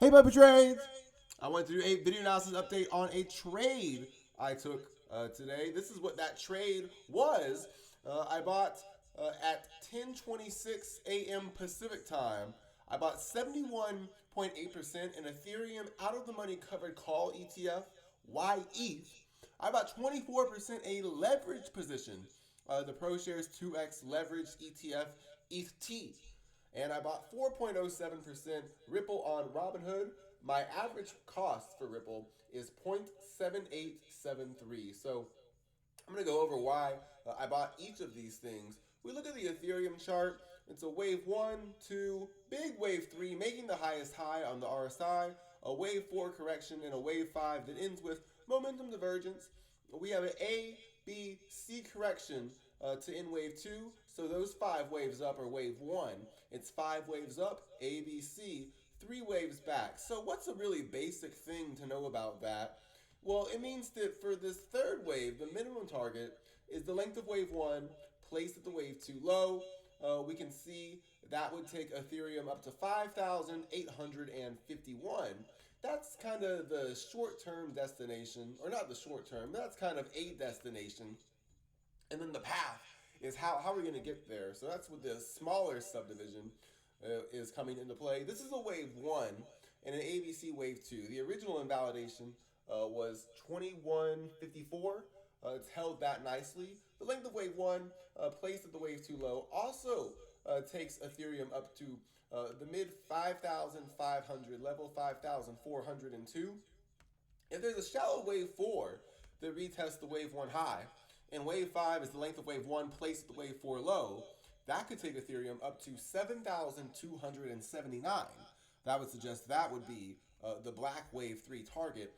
Hey, Puppy Trades! I want to do a video analysis update on a trade I took today. This is what that trade was. I bought at 10:26 a.m. Pacific time. I bought 71.8% in Ethereum out of the money covered call ETF, YETH. I bought 24% a leverage position, the ProShares 2X leveraged ETF, ETH. And I bought 4.07% Ripple on Robinhood. My average cost for Ripple is 0.7873. So I'm going to go over why I bought each of these things. We look at the Ethereum chart. It's a wave 1, 2, big wave 3, making the highest high on the RSI, a wave 4 correction, and a wave 5 that ends with momentum divergence. We have an A, B, C correction to end wave 2. So those 5 waves up are wave 1. It's 5 waves up, A, B, C, 3 waves back. So what's a really basic thing to know about that? Well, it means that for this third wave, the minimum target is the length of wave 1 placed at the wave 2 low. We can see that would take Ethereum up to 5,851. That's kind of the short-term destination, or not the short-term, that's kind of a destination. And then the path is how are we going to get there? So that's what the smaller subdivision is coming into play. This is a wave 1 and an ABC wave 2. The original invalidation was 2154. It's held that nicely. The length of wave 1 placed at the wave 2 low also takes Ethereum up to the mid 5,500 level, 5,402. If there's a shallow wave 4 that retests the wave 1 high, and wave 5 is the length of wave 1 placed at the wave 4 low, that could take Ethereum up to 7,279. That would suggest that would be the black wave 3 target,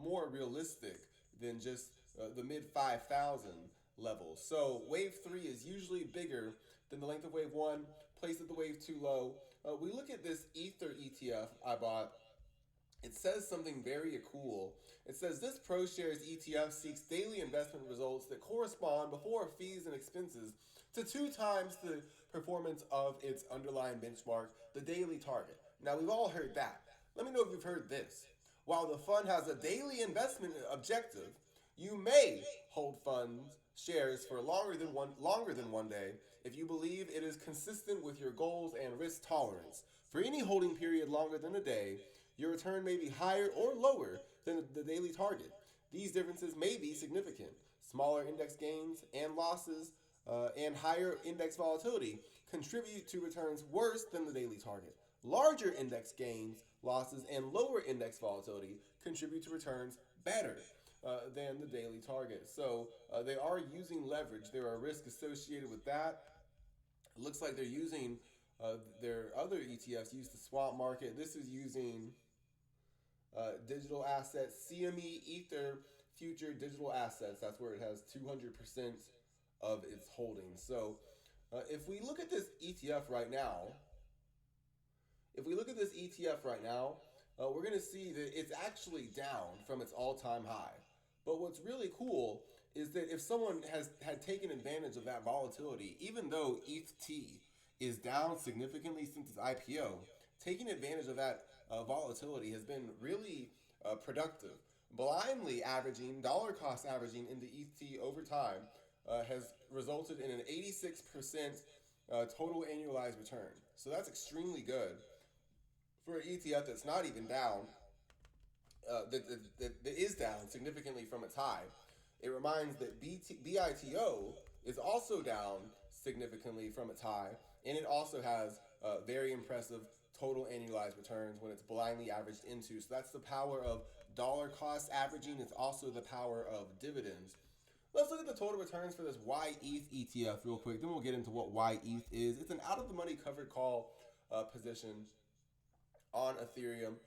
more realistic than just the mid 5,000 level. So wave 3 is usually bigger than the length of wave 1 placed at the wave 2 low. We look at this Ether ETF I bought. It says something very cool. It says this ProShares ETF seeks daily investment results that correspond before fees and expenses to 2 times the performance of its underlying benchmark, the daily target. Now, we've all heard that. Let me know if you've heard this. While the fund has a daily investment objective, you may hold funds shares for longer than one day if you believe it is consistent with your goals and risk tolerance. For any holding period longer than a day, your return may be higher or lower than the daily target. These differences may be significant. Smaller index gains and losses and higher index volatility contribute to returns worse than the daily target. Larger index gains, losses, and lower index volatility contribute to returns better than the daily target. So they are using leverage. There are risks associated with that. It looks like they're using their other ETFs use the swap market. This is using digital assets, CME Ether future digital assets. That's where it has 200% of its holdings. So if we look at this ETF right now, we're going to see that it's actually down from its all-time high. But what's really cool is that if someone had taken advantage of that volatility, even though ETH is down significantly since its IPO, taking advantage of that volatility has been really productive. Blindly averaging, dollar cost averaging into ETH over time has resulted in an 86% total annualized return. So that's extremely good for an ETF that's not even down, that is down significantly from its high. It reminds that BITO is also down significantly from its high, and it also has very impressive total annualized returns when it's blindly averaged into. So that's the power of dollar cost averaging. It's also the power of dividends. Let's look at the total returns for this YETH ETF real quick. Then we'll get into what YETH is. It's an out-of-the-money covered call position on Ethereum.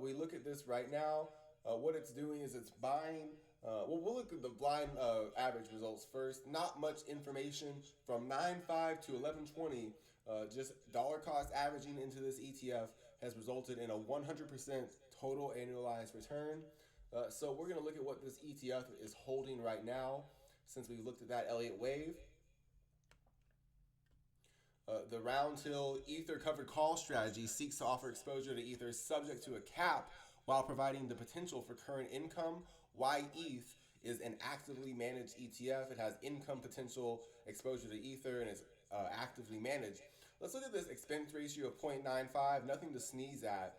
We look at this right now. What it's doing is it's buying. We'll look at the blind average results first. Not much information from 9.5 to 11.20. Just dollar cost averaging into this ETF has resulted in a 100% total annualized return. So we're going to look at what this ETF is holding right now since we've looked at that Elliott wave. The round hill Ether covered call strategy seeks to offer exposure to Ether subject to a cap while providing the potential for current income. YETH is an actively managed ETF. It has income potential exposure to Ether and is actively managed. Let's look at this expense ratio of 0.95, nothing to sneeze at.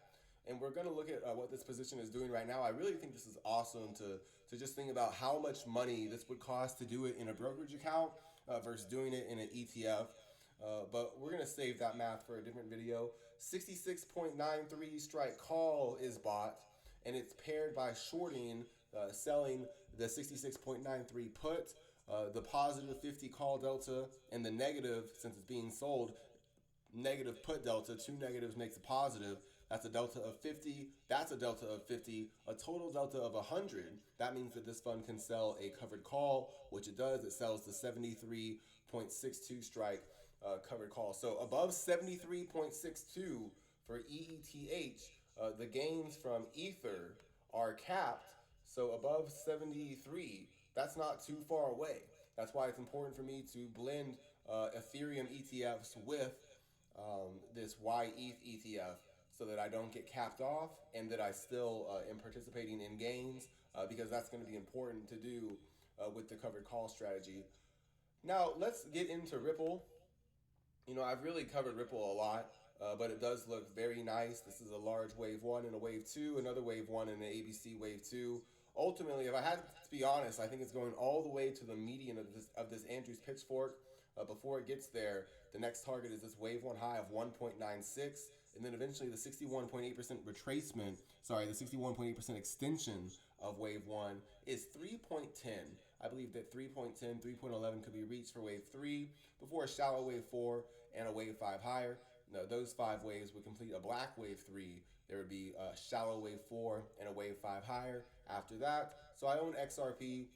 And we're going to look at what this position is doing right now. I really think this is awesome to just think about how much money this would cost to do it in a brokerage account versus doing it in an ETF. But we're going to save that math for a different video. 66.93 strike call is bought, and it's paired by shorting, selling the 66.93 put, the positive 50 call delta, and the negative, since it's being sold, negative put delta. Two negatives makes a positive. That's a delta of 50. That's a delta of 50. A total delta of 100. That means that this fund can sell a covered call, which it does. It sells the 73.62 strike covered call. So above 73.62 for EETH, the gains from Ether are capped. So above 73, that's not too far away. That's why it's important for me to blend Ethereum ETFs with this YETH ETF so that I don't get capped off and that I still am participating in gains because that's going to be important to do with the covered call strategy. Now, let's get into Ripple. You know, I've really covered Ripple a lot, but it does look very nice. This is a large wave 1 and a wave 2, another wave 1 and an ABC wave 2. Ultimately, if I had to be honest, I think it's going all the way to the median of this Andrews pitchfork. Before it gets there, the next target is this wave 1 high of 1.96, and then eventually the 61.8% retracement, the 61.8% extension of wave 1 is 3.10. I believe that 3.10, 3.11 could be reached for wave 3 before a shallow wave 4 and a wave 5 higher. Now, those 5 waves would complete a black wave 3. There would be a shallow wave 4 and a wave 5 higher after that. So I own XRP.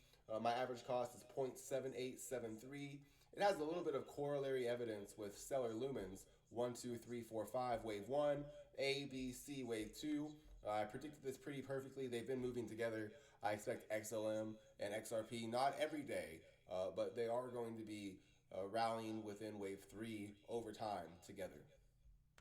My average cost is 0.7873. It has a little bit of corollary evidence with stellar lumens, 1, 2, 3, 4, 5, wave 1, A, B, C, wave 2. I predicted this pretty perfectly. They've been moving together. I expect XLM and XRP, not every day, but they are going to be rallying within wave 3 over time together.